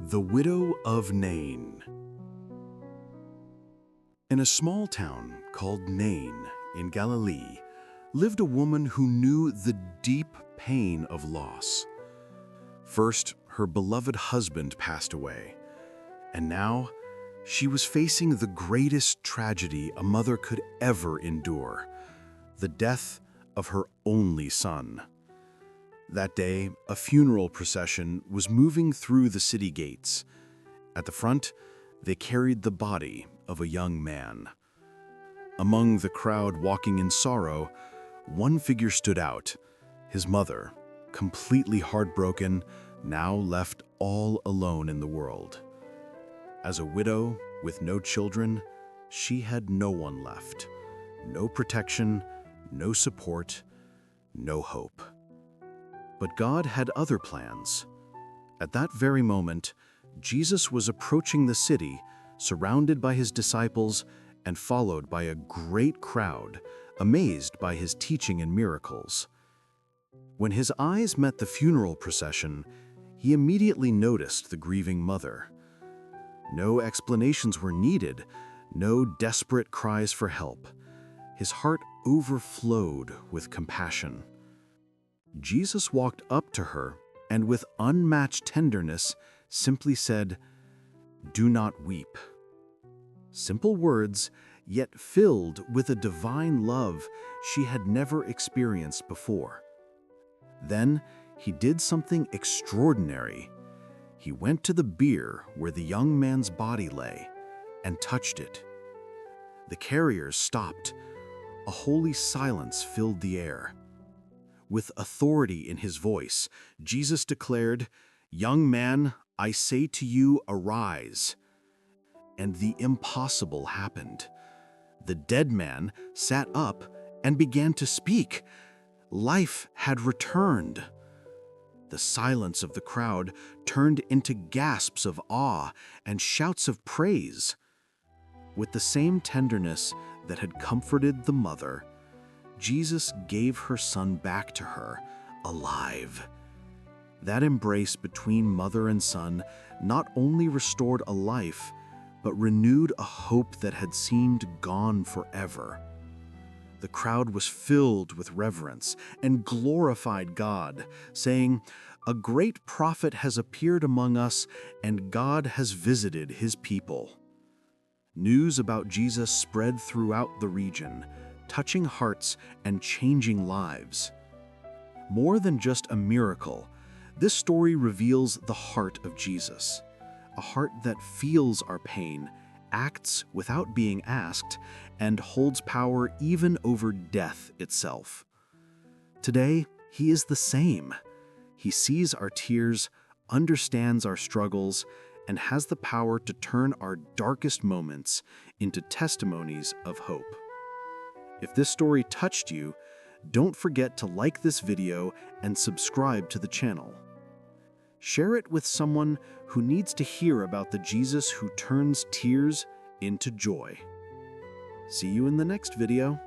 The Widow of Nain. In a small town called Nain in Galilee lived a woman who knew the deep pain of loss. First, her beloved husband passed away, and now she was facing the greatest tragedy a mother could ever endure, the death of her only son. That day, a funeral procession was moving through the city gates. At the front, they carried the body of a young man. Among the crowd walking in sorrow, one figure stood out, his mother, completely heartbroken, now left all alone in the world. As a widow with no children, she had no one left, no protection, no support, no hope. But God had other plans. At that very moment, Jesus was approaching the city, surrounded by his disciples and followed by a great crowd, amazed by his teaching and miracles. When his eyes met the funeral procession, he immediately noticed the grieving mother. No explanations were needed, no desperate cries for help. His heart overflowed with compassion. Jesus walked up to her and with unmatched tenderness simply said, "Do not weep." Simple words, yet filled with a divine love she had never experienced before. Then he did something extraordinary. He went to the bier where the young man's body lay and touched it. The carriers stopped. A holy silence filled the air. With authority in his voice, Jesus declared, "Young man, I say to you, arise." And the impossible happened. The dead man sat up and began to speak. Life had returned. The silence of the crowd turned into gasps of awe and shouts of praise. With the same tenderness that had comforted the mother, Jesus gave her son back to her, alive. That embrace between mother and son not only restored a life, but renewed a hope that had seemed gone forever. The crowd was filled with reverence and glorified God, saying, "A great prophet has appeared among us, and God has visited his people." News about Jesus spread throughout the region, touching hearts and changing lives. More than just a miracle, this story reveals the heart of Jesus, a heart that feels our pain, acts without being asked, and holds power even over death itself. Today, he is the same. He sees our tears, understands our struggles, and has the power to turn our darkest moments into testimonies of hope. If this story touched you, don't forget to like this video and subscribe to the channel. Share it with someone who needs to hear about the Jesus who turns tears into joy. See you in the next video.